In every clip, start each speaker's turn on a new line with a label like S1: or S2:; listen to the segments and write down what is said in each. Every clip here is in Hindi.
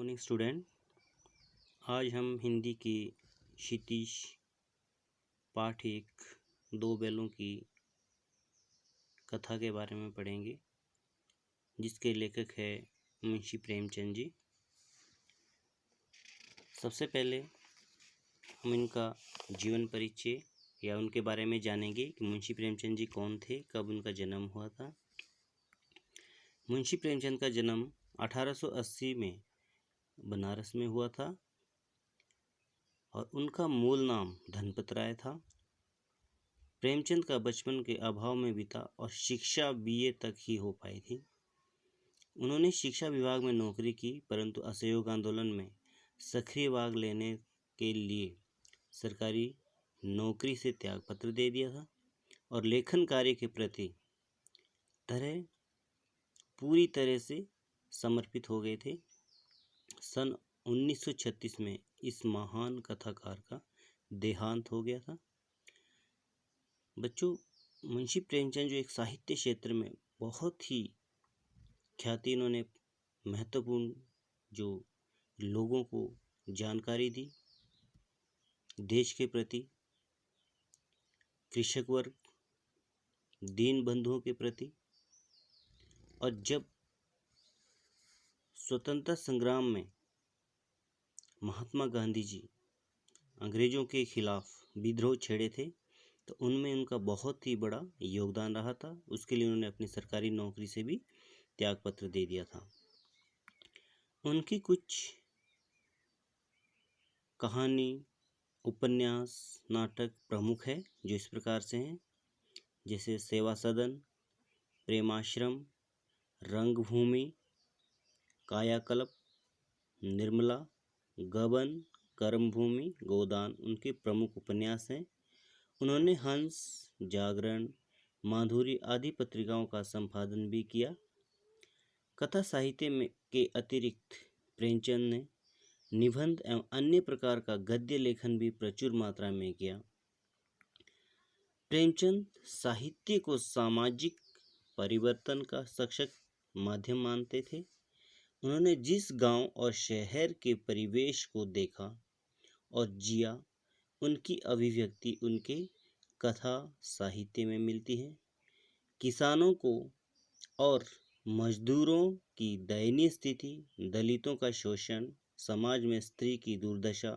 S1: Morning student. आज हम हिंदी की क्षितिज पाठ एक दो बैलों की कथा के बारे में पढ़ेंगे, जिसके लेखक है मुंशी प्रेमचंद जी। सबसे पहले हम इनका जीवन परिचय या उनके बारे में जानेंगे कि मुंशी प्रेमचंद जी कौन थे, कब उनका जन्म हुआ था। मुंशी प्रेमचंद का जन्म 1880 में बनारस में हुआ था और उनका मूल नाम धनपत राय था। प्रेमचंद का बचपन के अभाव में बीता और शिक्षा बीए तक ही हो पाई थी। उन्होंने शिक्षा विभाग में नौकरी की, परंतु असहयोग आंदोलन में सक्रिय भाग लेने के लिए सरकारी नौकरी से त्यागपत्र दे दिया था और लेखन कार्य के प्रति पूरी तरह से समर्पित हो गए थे। सन 1936 में इस महान कथाकार का देहांत हो गया था। बच्चों, मुंशी प्रेमचंद जो एक साहित्य क्षेत्र में बहुत ही ख्याति, इन्होंने महत्वपूर्ण जो लोगों को जानकारी दी देश के प्रति, कृषक वर्ग, दीन बंधुओं के प्रति। और जब स्वतंत्रता संग्राम में महात्मा गांधी जी अंग्रेजों के खिलाफ विद्रोह छेड़े थे, तो उनमें उनका बहुत ही बड़ा योगदान रहा था। उसके लिए उन्होंने अपनी सरकारी नौकरी से भी त्यागपत्र दे दिया था। उनकी कुछ कहानी, उपन्यास, नाटक प्रमुख है, जो इस प्रकार से हैं, जैसे सेवा सदन, प्रेमाश्रम, रंगभूमि, कायाकल्प, निर्मला, गबन, कर्मभूमि, गोदान उनके प्रमुख उपन्यास हैं। उन्होंने हंस, जागरण, माधुरी आदि पत्रिकाओं का संपादन भी किया। कथा साहित्य में के अतिरिक्त प्रेमचंद ने निबंध एवं अन्य प्रकार का गद्य लेखन भी प्रचुर मात्रा में किया। प्रेमचंद साहित्य को सामाजिक परिवर्तन का सशक्त माध्यम मानते थे। उन्होंने जिस गांव और शहर के परिवेश को देखा और जिया, उनकी अभिव्यक्ति उनके कथा साहित्य में मिलती है। किसानों को और मजदूरों की दयनीय स्थिति, दलितों का शोषण, समाज में स्त्री की दुर्दशा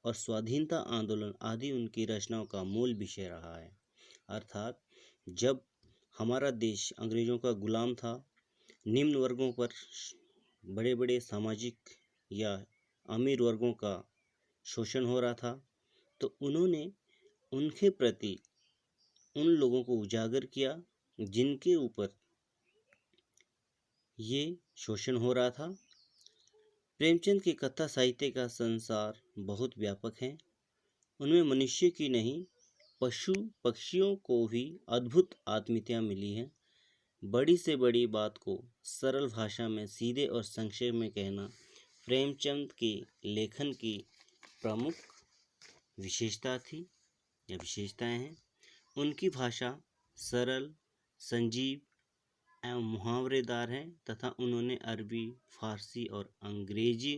S1: और स्वाधीनता आंदोलन आदि उनकी रचनाओं का मूल विषय रहा है। अर्थात जब हमारा देश अंग्रेजों का गुलाम था, निम्न वर्गों पर बड़े बड़े सामाजिक या अमीर वर्गों का शोषण हो रहा था, तो उन्होंने उनके प्रति उन लोगों को उजागर किया जिनके ऊपर ये शोषण हो रहा था। प्रेमचंद की कथा साहित्य का संसार बहुत व्यापक है। उनमें मनुष्य की नहीं, पशु पक्षियों को भी अद्भुत आत्मीयता मिली है। बड़ी से बड़ी बात को सरल भाषा में सीधे और संक्षेप में कहना प्रेमचंद के लेखन की प्रमुख विशेषता थी या विशेषताएं हैं। उनकी भाषा सरल, संजीव एवं मुहावरेदार है तथा उन्होंने अरबी, फारसी और अंग्रेजी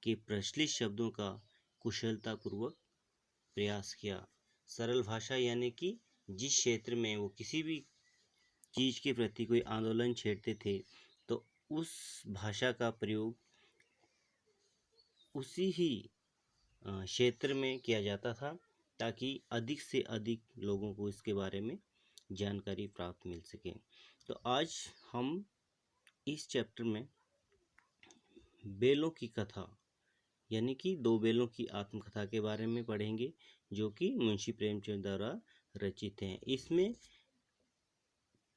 S1: के प्रचलित शब्दों का कुशलतापूर्वक प्रयास किया। सरल भाषा यानी कि जिस क्षेत्र में वो किसी भी चीज के प्रति कोई आंदोलन छेड़ते थे, तो उस भाषा का प्रयोग उसी ही क्षेत्र में किया जाता था, ताकि अधिक से अधिक लोगों को इसके बारे में जानकारी प्राप्त मिल सके। तो आज हम इस चैप्टर में बेलों की कथा यानी कि दो बेलों की आत्मकथा के बारे में पढ़ेंगे, जो कि मुंशी प्रेमचंद द्वारा रचित हैं। इसमें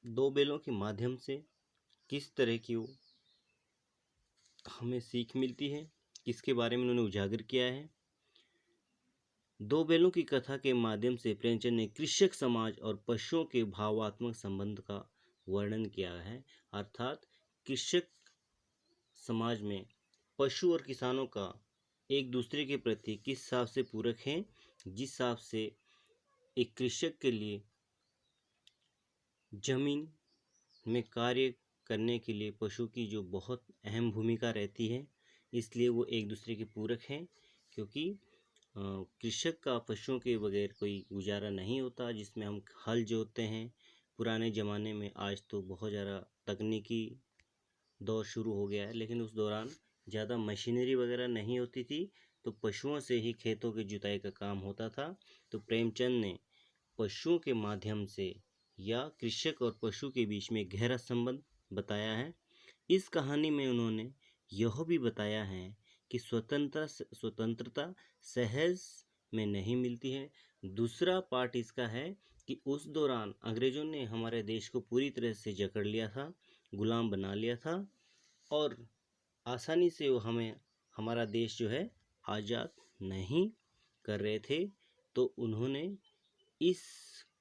S1: दो बेलों के माध्यम से किस तरह की हमें सीख मिलती है, किसके बारे में उन्होंने उजागर किया है। दो बैलों की कथा के माध्यम से प्रेमचंद ने कृषक समाज और पशुओं के भावात्मक संबंध का वर्णन किया है। अर्थात कृषक समाज में पशु और किसानों का एक दूसरे के प्रति किस हिसाब से पूरक हैं, जिस हिसाब से एक कृषक के लिए जमीन में कार्य करने के लिए पशु की जो बहुत अहम भूमिका रहती है, इसलिए वो एक दूसरे के पूरक हैं, क्योंकि कृषक का पशुओं के बगैर कोई गुजारा नहीं होता। जिसमें हम हल जोतते हैं पुराने ज़माने में, आज तो बहुत ज़्यादा तकनीकी दौर शुरू हो गया है, लेकिन उस दौरान ज़्यादा मशीनरी वगैरह नहीं होती थी, तो पशुओं से ही खेतों की जुताई का काम होता था। तो प्रेमचंद ने पशुओं के माध्यम से या कृषक और पशु के बीच में गहरा संबंध बताया है। इस कहानी में उन्होंने यह भी बताया है कि स्वतंत्रता सहज में नहीं मिलती है। दूसरा पार्ट इसका है कि उस दौरान अंग्रेजों ने हमारे देश को पूरी तरह से जकड़ लिया था, गुलाम बना लिया था, और आसानी से वो हमें हमारा देश जो है आज़ाद नहीं कर रहे थे। तो उन्होंने इस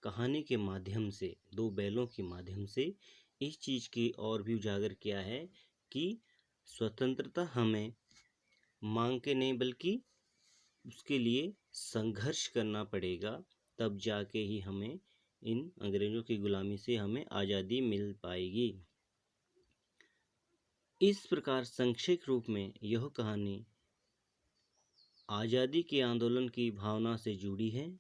S1: कहानी के माध्यम से, दो बैलों के माध्यम से इस चीज़ की और भी उजागर किया है कि स्वतंत्रता हमें मांग के नहीं, बल्कि उसके लिए संघर्ष करना पड़ेगा, तब जाके ही हमें इन अंग्रेज़ों की गुलामी से हमें आज़ादी मिल पाएगी। इस प्रकार संक्षिप्त रूप में यह कहानी आज़ादी के आंदोलन की भावना से जुड़ी है।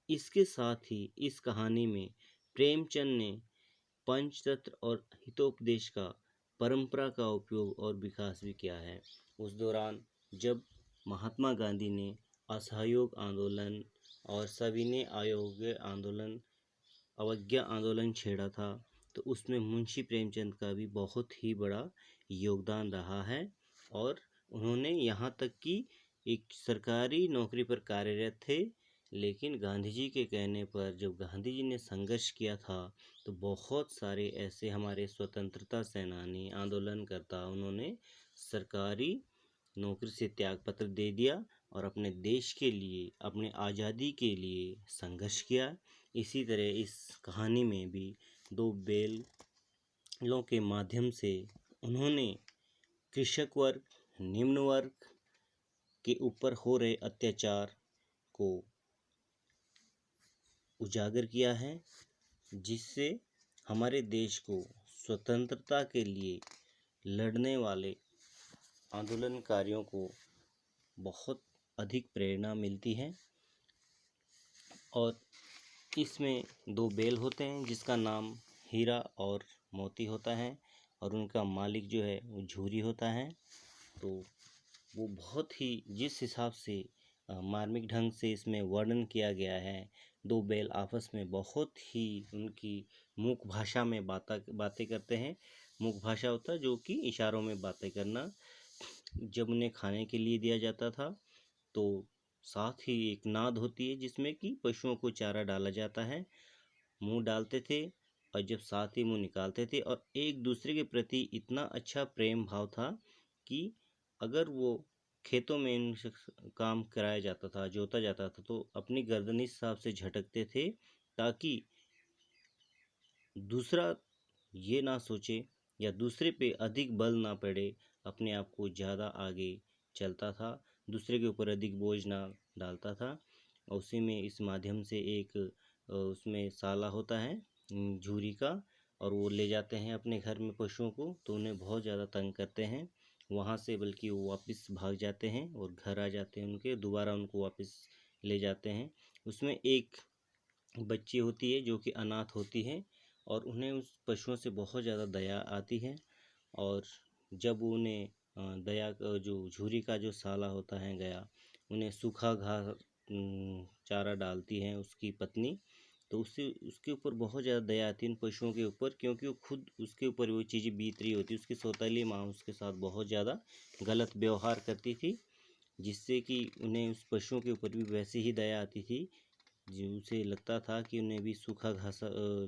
S1: इसके साथ ही इस कहानी में प्रेमचंद ने पंचतंत्र और हितोपदेश का परंपरा का उपयोग और विकास भी किया है। उस दौरान जब महात्मा गांधी ने असहयोग आंदोलन और सविनय अवज्ञा आंदोलन छेड़ा था, तो उसमें मुंशी प्रेमचंद का भी बहुत ही बड़ा योगदान रहा है। और उन्होंने यहाँ तक कि एक सरकारी नौकरी पर कार्यरत थे, लेकिन गांधी जी के कहने पर जब गांधी जी ने संघर्ष किया था, तो बहुत सारे ऐसे हमारे स्वतंत्रता सेनानी आंदोलनकर्ता, उन्होंने सरकारी नौकरी से त्यागपत्र दे दिया और अपने देश के लिए, अपने आज़ादी के लिए संघर्ष किया। इसी तरह इस कहानी में भी दो बैलों के माध्यम से उन्होंने कृषक वर्ग, निम्न वर्ग के ऊपर हो रहे अत्याचार को उजागर किया है, जिससे हमारे देश को स्वतंत्रता के लिए लड़ने वाले आंदोलनकारियों को बहुत अधिक प्रेरणा मिलती है। और इसमें दो बैल होते हैं जिसका नाम हीरा और मोती होता है, और उनका मालिक जो है वो झूरी होता है। तो वो बहुत ही, जिस हिसाब से मार्मिक ढंग से इसमें वर्णन किया गया है, दो बैल आपस में बहुत ही उनकी मुख भाषा में बातें करते हैं। मुख भाषा होता है जो कि इशारों में बातें करना। जब उन्हें खाने के लिए दिया जाता था, तो साथ ही एक नाद होती है जिसमें कि पशुओं को चारा डाला जाता है। मुंह डालते थे और जब साथ ही मुंह निकालते थे, और एक दूसरे के प्रति इतना अच्छा प्रेम भाव था कि अगर वो खेतों में इनसे काम कराया जाता था, जोता जाता था, तो अपनी गर्दन इस हिसाब से झटकते थे ताकि दूसरा ये ना सोचे या दूसरे पे अधिक बल ना पड़े, अपने आप को ज़्यादा आगे चलता था, दूसरे के ऊपर अधिक बोझ ना डालता था। और उसी में इस माध्यम से एक उसमें साला होता है झूरी का, और वो ले जाते हैं अपने घर में पशुओं को, तो उन्हें बहुत ज़्यादा तंग करते हैं वहाँ से, बल्कि वो वापस भाग जाते हैं और घर आ जाते हैं उनके, दोबारा उनको वापस ले जाते हैं। उसमें एक बच्ची होती है जो कि अनाथ होती है, और उन्हें उस पशुओं से बहुत ज़्यादा दया आती है। और जब उन्हें दया जो झूरी का जो साला होता है गया, उन्हें सूखा घास चारा डालती है उसकी पत्नी, तो उससे उसके ऊपर बहुत ज़्यादा दया आती है उन पशुओं के ऊपर, क्योंकि वो खुद उसके ऊपर वो चीज़ें बीत रही होती है। उसकी सौतेली माँ उसके साथ बहुत ज़्यादा गलत व्यवहार करती थी, जिससे कि उन्हें उस पशुओं के ऊपर भी वैसे ही दया आती थी, जो उसे लगता था कि उन्हें भी सूखा घास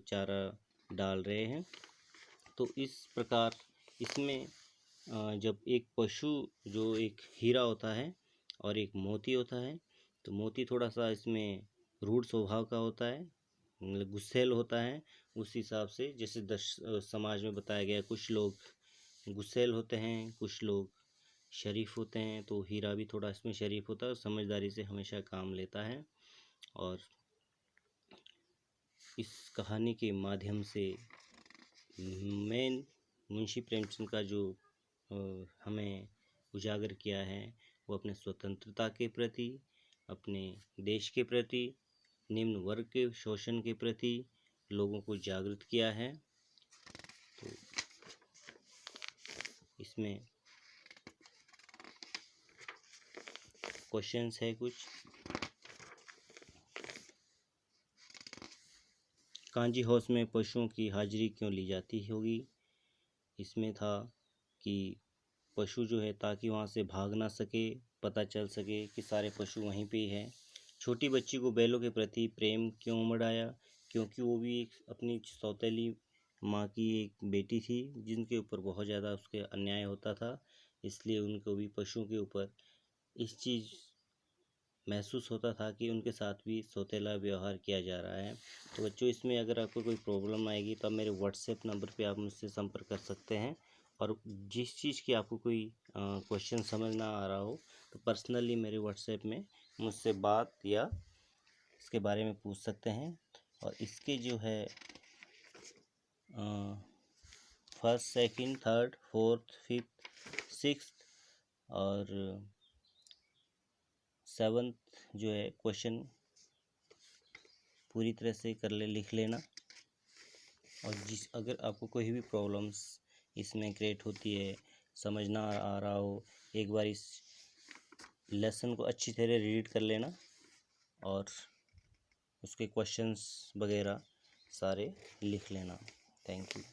S1: चारा डाल रहे हैं। तो इस प्रकार इसमें जब एक पशु, जो एक हीरा होता है और एक मोती होता है, तो मोती थोड़ा सा इसमें रूढ़ स्वभाव का होता है, मतलब गुस्सैल होता है। उस हिसाब से जैसे समाज में बताया गया, कुछ लोग गुस्सैल होते हैं, कुछ लोग शरीफ होते हैं, तो हीरा भी थोड़ा इसमें शरीफ होता है और समझदारी से हमेशा काम लेता है। और इस कहानी के माध्यम से मेन मुंशी प्रेमचंद का जो हमें उजागर किया है वो अपने स्वतंत्रता के प्रति, अपने देश के प्रति, निम्न वर्ग के शोषण के प्रति लोगों को जागृत किया है। तो इसमें क्वेश्चंस है कुछ। कांजी हाउस में पशुओं की हाजिरी क्यों ली जाती होगी? इसमें था कि पशु जो है ताकि वहाँ से भाग ना सके, पता चल सके कि सारे पशु वहीं पे ही हैं। छोटी बच्ची को बैलों के प्रति प्रेम क्यों उमड़ आया? क्योंकि वो भी एक अपनी सौतेली माँ की एक बेटी थी जिनके ऊपर बहुत ज़्यादा उसके अन्याय होता था, इसलिए उनको भी पशुओं के ऊपर इस चीज़ महसूस होता था कि उनके साथ भी सौतेला व्यवहार किया जा रहा है। तो बच्चों, इसमें अगर आपको कोई प्रॉब्लम आएगी तो आप मेरे व्हाट्सएप नंबर पे आप मुझसे संपर्क कर सकते हैं, और जिस चीज़ की आपको कोई क्वेश्चन समझ ना आ रहा हो तो पर्सनली मेरे व्हाट्सएप में मुझसे बात या इसके बारे में पूछ सकते हैं। और इसके जो है first, second, third, fourth, fifth, sixth और सेवन्थ जो है क्वेश्चन पूरी तरह से कर ले, लिख लेना। और अगर आपको कोई भी प्रॉब्लम्स इसमें क्रिएट होती है, समझ ना आ रहा हो, एक बार इस लेसन को अच्छी तरह रीड कर लेना और उसके क्वेश्चंस वगैरह सारे लिख लेना। Thank you.